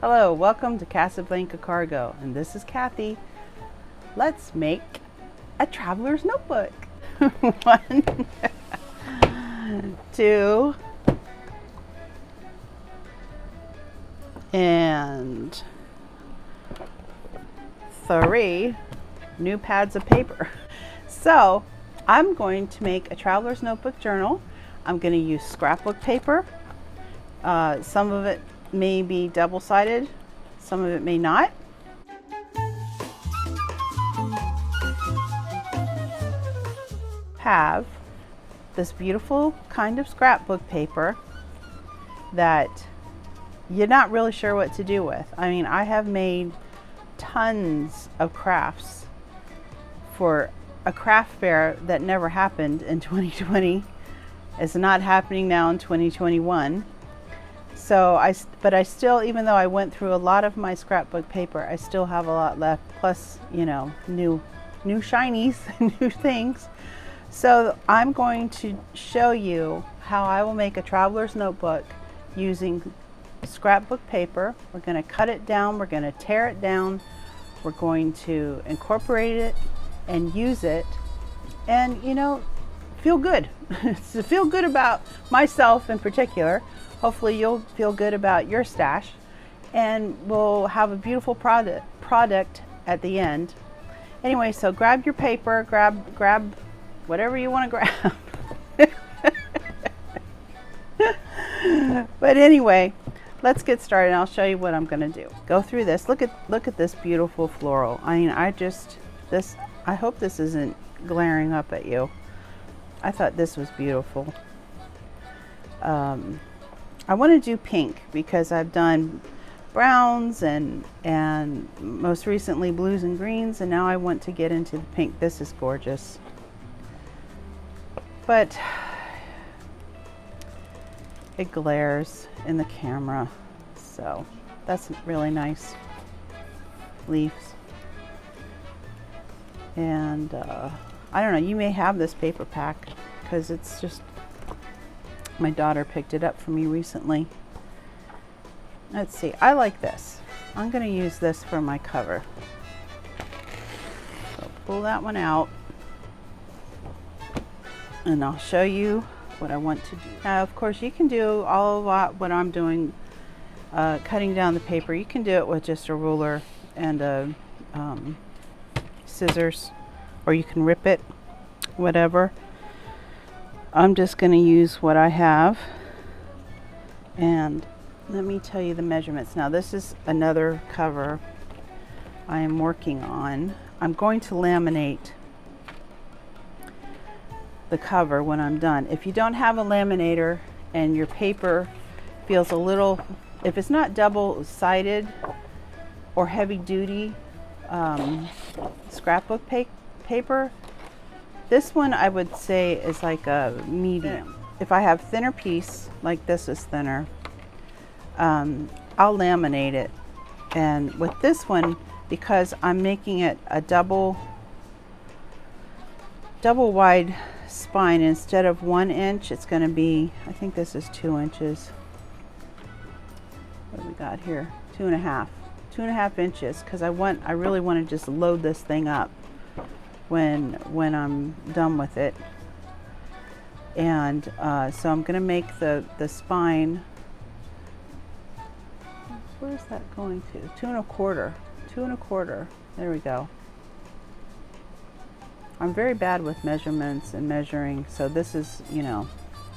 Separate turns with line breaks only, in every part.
Hello, welcome to Casablanca Cargo, and this is Kathy. Let's make a traveler's notebook. 1, 2, and 3 new pads of paper. So I'm going to make a traveler's notebook journal. I'm going to use scrapbook paper. Some of it may be double-sided, some of it may not. Have this beautiful kind of scrapbook paper that you're not really sure what to do with. I mean, I have made tons of crafts for a craft fair that never happened in 2020. It's not happening now in 2021. So I still, even though I went through a lot of my scrapbook paper, I still have a lot left, plus, you know, new shinies, new things. So I'm going to show you how I will make a traveler's notebook using scrapbook paper. We're going to cut it down, we're going to tear it down, we're going to incorporate it and use it, and, you know, feel good. To feel good about myself in particular. Hopefully you'll feel good about your stash, and we'll have a beautiful product at the end. Anyway, so grab your paper, grab whatever you want to grab. But anyway, let's get started and I'll show you what I'm going to do. Go through this. Look at this beautiful floral. I mean, I hope this isn't glaring up at you. I thought this was beautiful. I want to do pink because I've done browns and most recently blues and greens, and now I want to get into the pink. This is gorgeous. But it glares in the camera, so that's really nice. Leaves. And I don't know, you may have this paper pack because it's just, my daughter picked it up for me recently. Let's see, I like this. I'm going to use this for my cover. So pull that one out and I'll show you what I want to do. Now, of course, you can do all of what I'm doing, cutting down the paper. You can do it with just a ruler and scissors, or you can rip it, whatever. I'm just going to use what I have, and let me tell you the measurements. Now, this is another cover I am working on. I'm going to laminate the cover when I'm done. If you don't have a laminator and your paper feels a little, if it's not double-sided or heavy-duty scrapbook paper, this one I would say is like a medium. If I have thinner piece, like this is thinner, I'll laminate it. And with this one, because I'm making it a double wide spine, instead of 1 inch, it's going to be, I think this is 2 inches. What do we got here? 2.5 inches, because I really want to just load this thing up when I'm done with it. And so I'm going to make the spine, where's that going to? 2.25. There we go. I'm very bad with measurements and measuring, so this is, you know,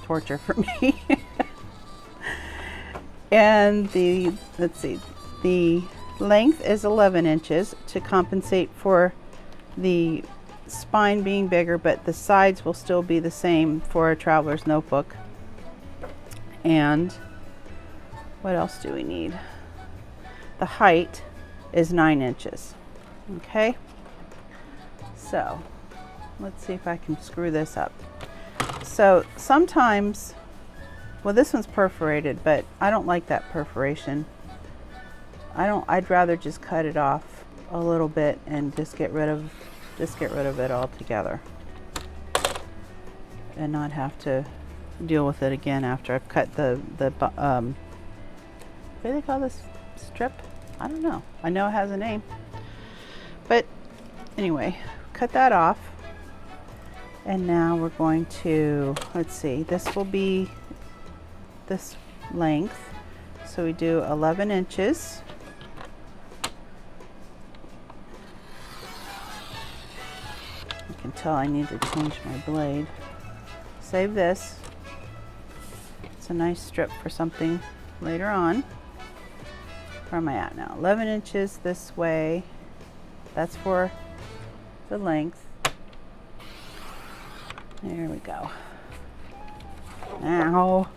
torture for me. And let's see, the length is 11 inches to compensate for the spine being bigger, but the sides will still be the same for a traveler's notebook. And what else do we need? The height is 9 inches. Okay, so let's see if I can screw this up. So sometimes, well, this one's perforated, but I don't like that perforation. I'd rather just cut it off a little bit and just get rid of it altogether and not have to deal with it again after I've cut the what do they call this? strip. I don't know. I know it has a name. But anyway, cut that off. And now we're going to, let's see, this will be this length. So we do 11 inches. You can tell I need to change my blade. Save this. It's a nice strip for something later on. Where am I at now? 11 inches this way. That's for the length. There we go. Now.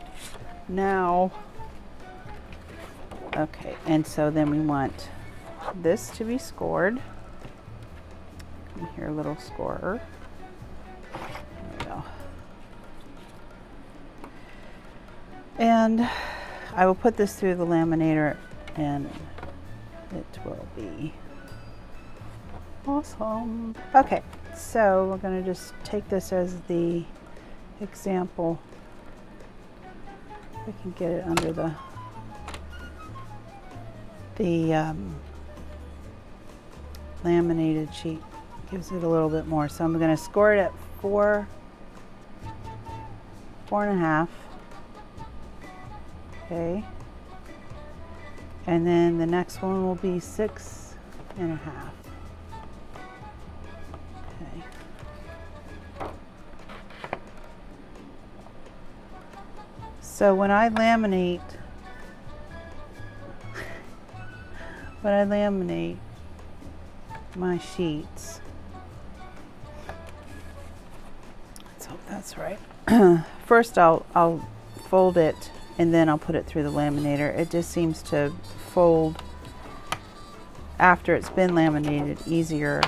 Okay, and so then we want this to be scored. Come here, little scorer. There we go. And I will put this through the laminator and it will be awesome. Okay, so we're going to just take this as the example. We can get it under the laminated sheet. Gives it a little bit more. So I'm going to score it at 4.5. Okay. And then the next one will be 6.5. Okay. So when I laminate my sheets, let's hope that's right. First I'll fold it and then I'll put it through the laminator. It just seems to fold after it's been laminated easier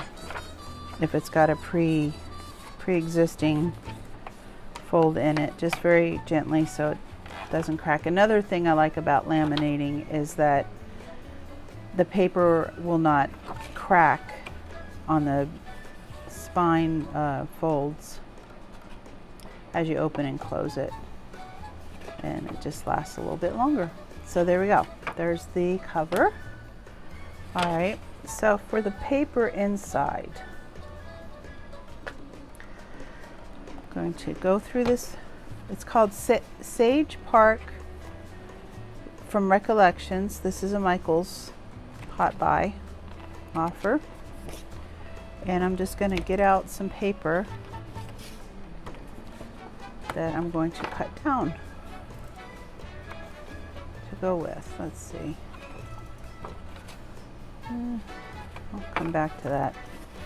if it's got a pre-existing fold in it, just very gently so it doesn't crack. Another thing I like about laminating is that the paper will not crack on the spine folds as you open and close it, and it just lasts a little bit longer. So there we go. There's the cover. All right, so for the paper inside, I'm going to go through this. It's called Sage Park from Recollections. This is a Michaels Hot Buy offer. And I'm just going to get out some paper that I'm going to cut down to go with. Let's see. I'll come back to that.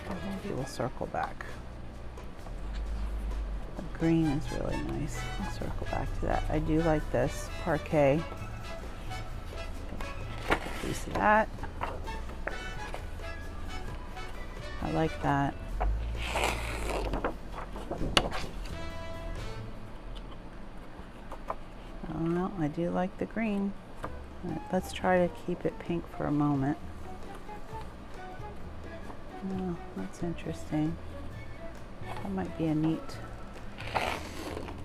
Maybe we'll circle back. The green is really nice. I'll circle back to that. I do like this parquet. A piece of that. I like that. Well, I do like the green. Let's try to keep it pink for a moment. Oh, that's interesting. That might be a neat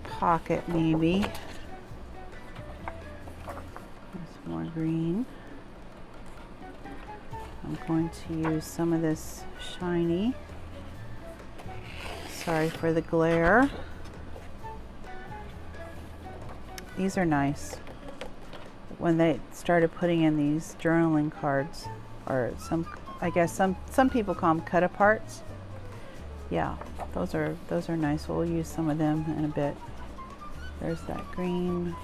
pocket, maybe. There's more green. I'm going to use some of this shiny. Sorry for the glare. These are nice. When they started putting in these journaling cards, or I guess some people call them cut aparts. Yeah, those are nice. We'll use some of them in a bit. There's that green.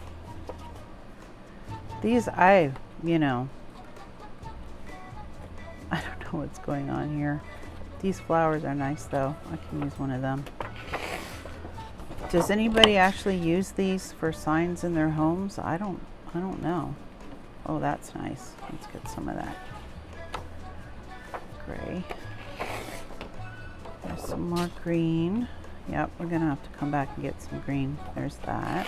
These I don't know what's going on here. These flowers are nice though. I can use one of them. Does anybody actually use these for signs in their homes? I don't know. Oh, that's nice. Let's get some of that gray. There's some more green. Yep, we're gonna have to come back and get some green. There's that.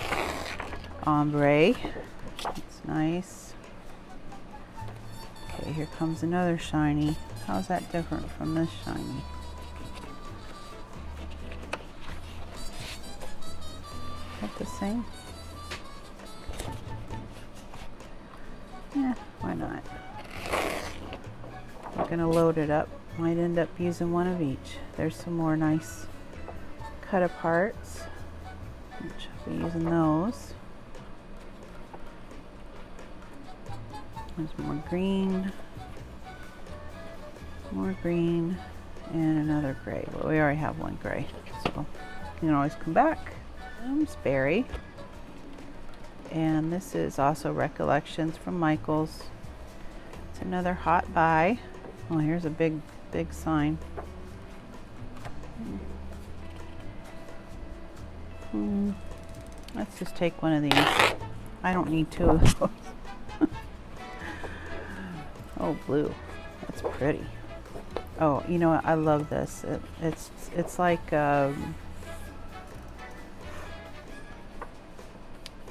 Ombre. That's nice. Okay, here comes another shiny. How's that different from this shiny? Is that the same? Yeah, why not? I'm gonna load it up. Might end up using one of each. There's some more nice cut aparts, which I'll be using those. There's more green, and another gray. Well, we already have one gray, so you can always come back. Berry. And this is also Recollections from Michael's. It's another hot buy. Oh, here's a big sign. Let's just take one of these. I don't need two of those. Oh, blue. That's pretty. Oh, you know what? I love this. It's like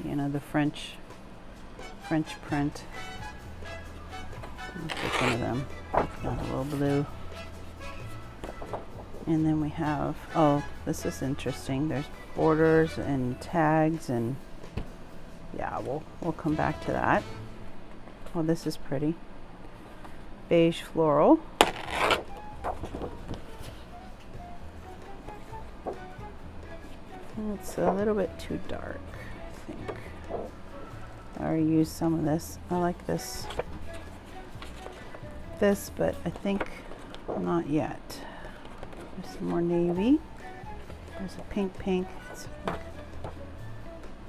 you know, the French print. I'll take one of them. Got a little blue. And then we have, oh, this is interesting. There's borders and tags, and yeah, we'll come back to that. Oh, this is pretty. Beige floral. It's a little bit too dark, I think. I already used some of this. I like this, but I think not yet. There's some more navy. There's a pink.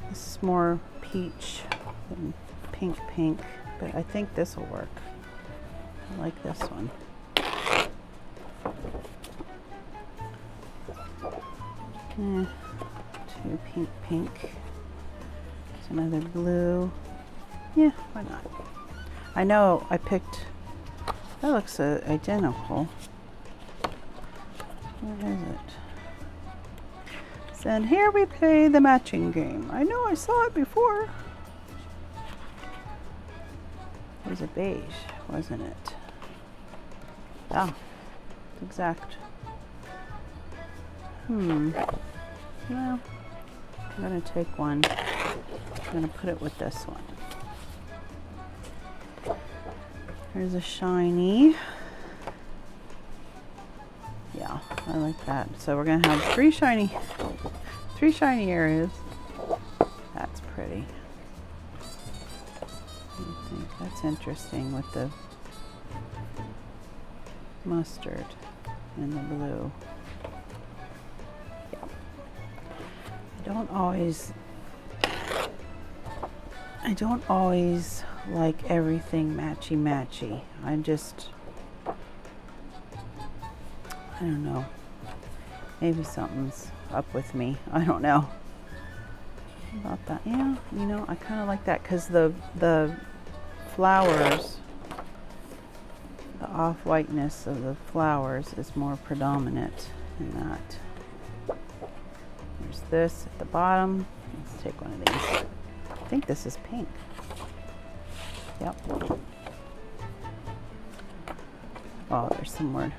This is more peach than pink, but I think this will work. I like this one. Two pink. There's another blue. Yeah, why not? I know I picked, that looks identical. Where is it? And here we play the matching game. I know I saw it before. It was a beige, wasn't it? Yeah, exact. Well, I'm gonna take one. I'm gonna put it with this one. Here's a shiny. Yeah, I like that. So we're gonna have three shiny areas. That's pretty. I think that's interesting with the mustard and the blue. Yeah. I don't always like everything matchy. I don't know. Maybe something's up with me. I don't know about that. Yeah, you know, I kind of like that because the flowers, the off-whiteness of the flowers is more predominant in that. There's this at the bottom. Let's take one of these. I think this is pink. Yep. Oh, there's some more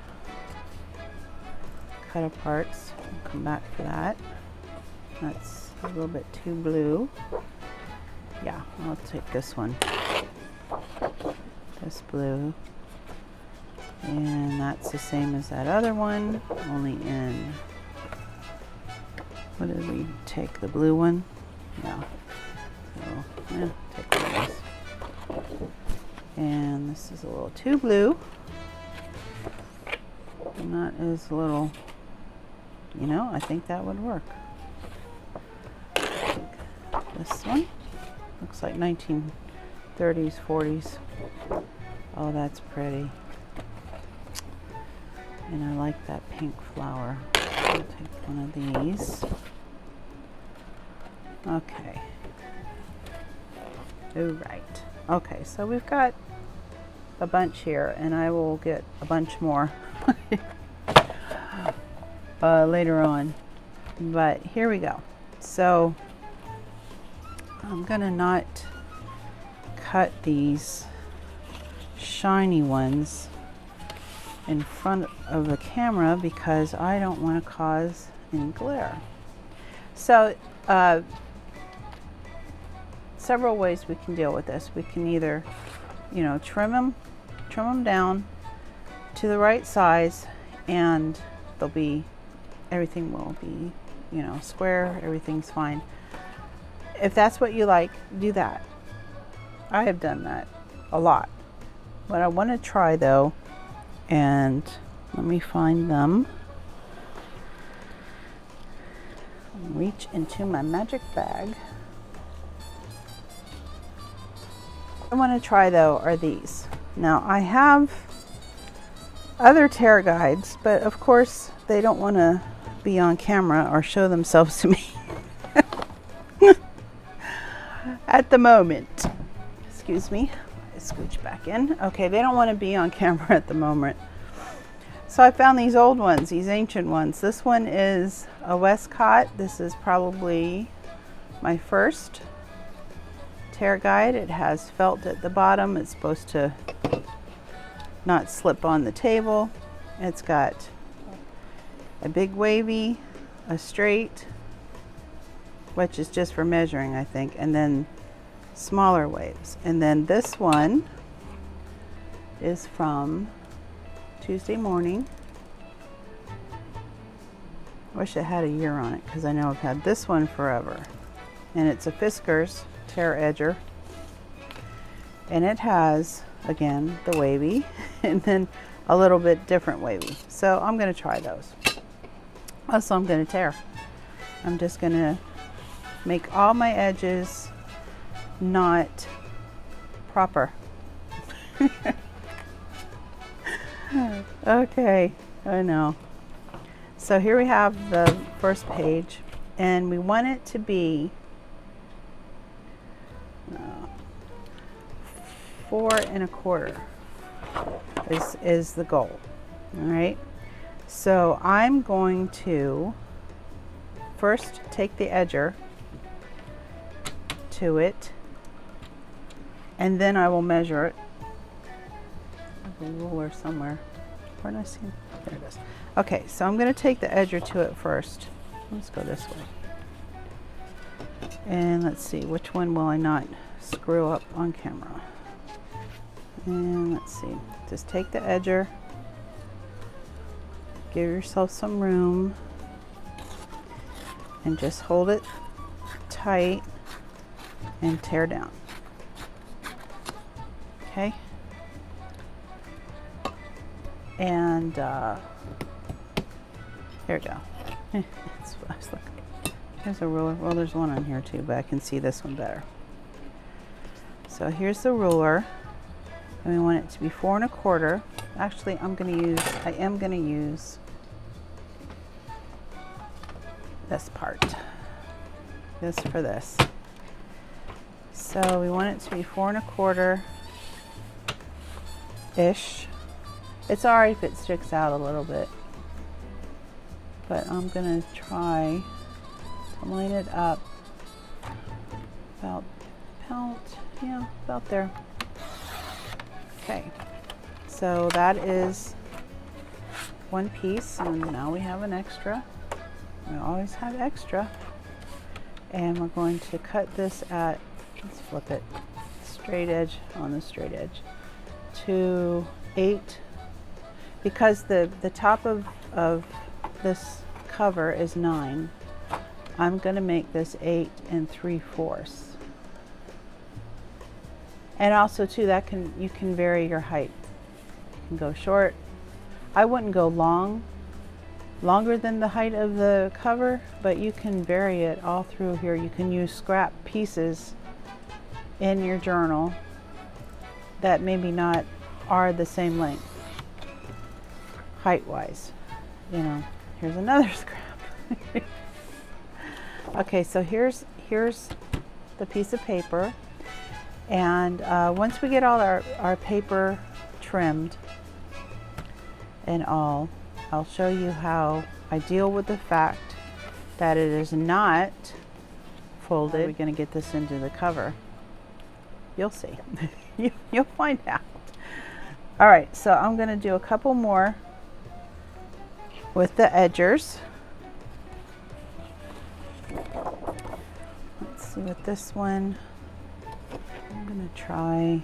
cut aparts. We'll come back to that. That's a little bit too blue. Yeah, I'll take this one. This blue. And that's the same as that other one, only in, what did we take? The blue one? Yeah. So, yeah, take one of these. And this is a little too blue. And that is a little, you know, I think that would work. This one looks like 1930s, 40s. Oh, that's pretty. And I like that pink flower. I'll take one of these. Okay. All right. Okay, so we've got a bunch here, and I will get a bunch more later on. But here we go. So I'm gonna not cut these shiny ones in front of the camera because I don't want to cause any glare. So several ways we can deal with this. We can either you know, trim them down to the right size, and they'll be, everything will be, you know, square, everything's fine. If that's what you like, do that. I have done that a lot. What I want to try though, and let me find them. Reach into my magic bag. I want to try though are these. Now I have other tear guides, but of course they don't want to be on camera or show themselves to me at the moment. Excuse me, I scooch back in. Okay, they don't want to be on camera at the moment. So I found these old ones, these ancient ones. This one is a Westcott. This is probably my first tear guide. It has felt at the bottom. It's supposed to not slip on the table. It's got a big wavy, a straight, which is just for measuring, I think, and then smaller waves. And then this one is from Tuesday morning. Wish it had a year on it, because I know I've had this one forever. And it's a Fiskars tear edger. And it has, again, the wavy and then a little bit different wavy. So I'm going to try those. Also, I'm going to tear. I'm just going to make all my edges not proper. Okay, I know. So here we have the first page, and we want it to be 4 1/4 is the goal. All right. So I'm going to first take the edger to it, and then I will measure it. I have a ruler somewhere. Where did I see it? There it is. Okay, so I'm going to take the edger to it first. Let's go this way. And let's see, which one will I not screw up on camera? And let's see, just take the edger, give yourself some room, and just hold it tight and tear down. Okay. And here we go. That's what I was looking at. Here's a ruler. Well, there's one on here too, but I can see this one better. So here's the ruler, and we want it to be 4 1/4. Actually, I am going to use this part. This for this. So we want it to be 4 1/4 ish. It's alright if it sticks out a little bit, but I'm going to try to line it up about there. Okay, so that is one piece, and now we have an extra. We always have extra, and we're going to cut this at, let's flip it, straight edge on the straight edge to 8. Because the top of this cover is 9, I'm going to make this 8 3/4. And also too, you can vary your height. You can go short. I wouldn't go longer than the height of the cover, but you can vary it all through here. You can use scrap pieces in your journal that maybe not are the same length. Height-wise, you know. Here's another scrap. Okay, so here's the piece of paper, and once we get all our paper trimmed and all, I'll show you how I deal with the fact that it is not folded. We're going to get this into the cover. You'll see. You'll find out. All right, so I'm going to do a couple more with the edgers. Let's see with this one. I'm going to try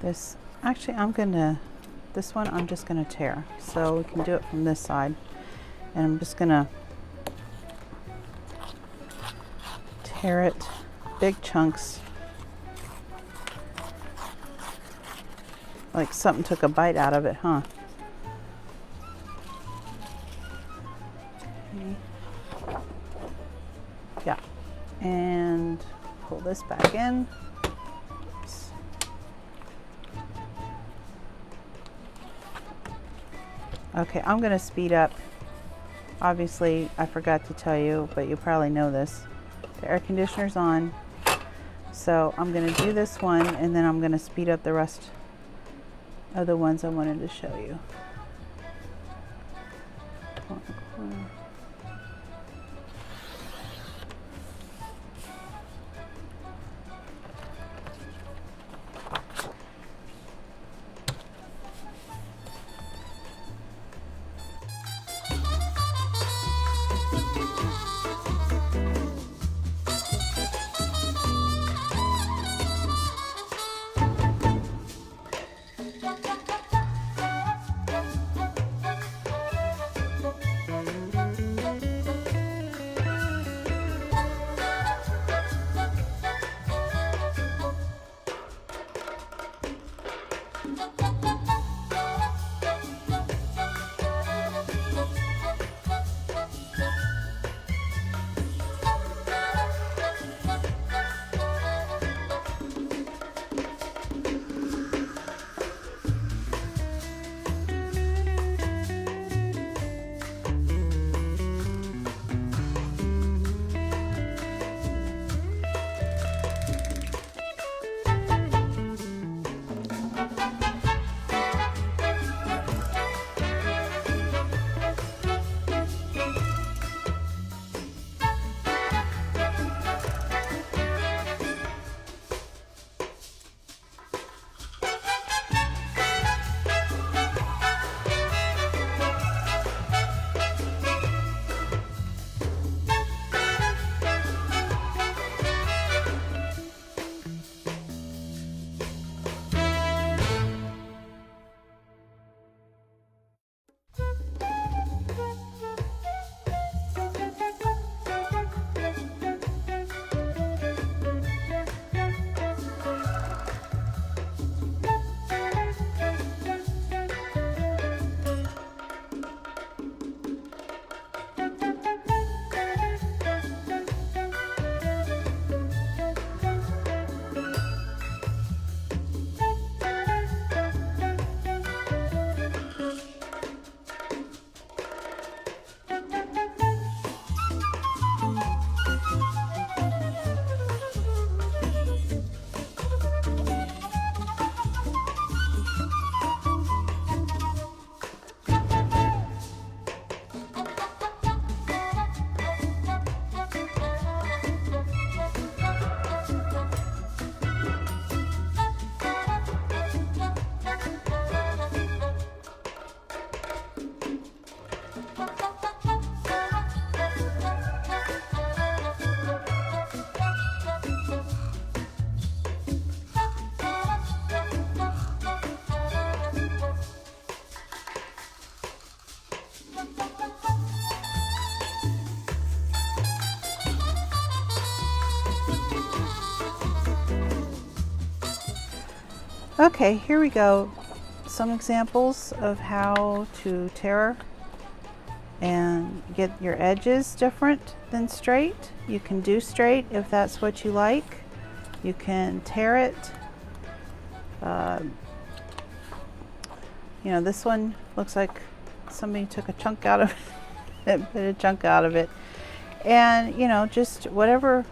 this, actually this one I'm just gonna tear. So we can do it from this side. And I'm just gonna tear it, big chunks. Like something took a bite out of it, huh? Okay. Yeah, and pull this back in. Oops. Okay, I'm gonna speed up. Obviously, I forgot to tell you, but you probably know this. The air conditioner's on. So I'm gonna do this one and then I'm gonna speed up the rest of the ones I wanted to show you. Okay, here we go. Some examples of how to tear and get your edges different than straight. You can do straight if that's what you like. You can tear it. You know, this one looks like somebody took a chunk out of it, put a chunk out of it. And you know, just whatever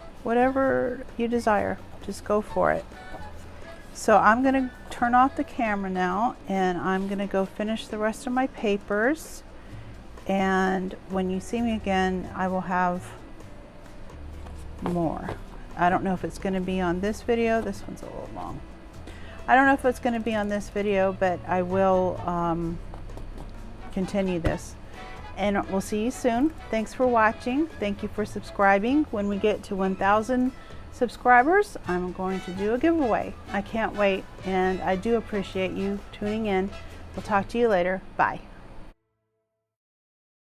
you desire, just go for it. So I'm going to turn off the camera now and I'm going to go finish the rest of my papers, and when you see me again I will have more. I don't know if it's going to be on this video. This one's a little long. I don't know if it's going to be on this video, but I will continue this, and we'll see you soon. Thanks for watching. Thank you for subscribing. When we get to 1,000 subscribers, I'm going to do a giveaway. I can't wait, and I do appreciate you tuning in. We'll talk to you later. Bye.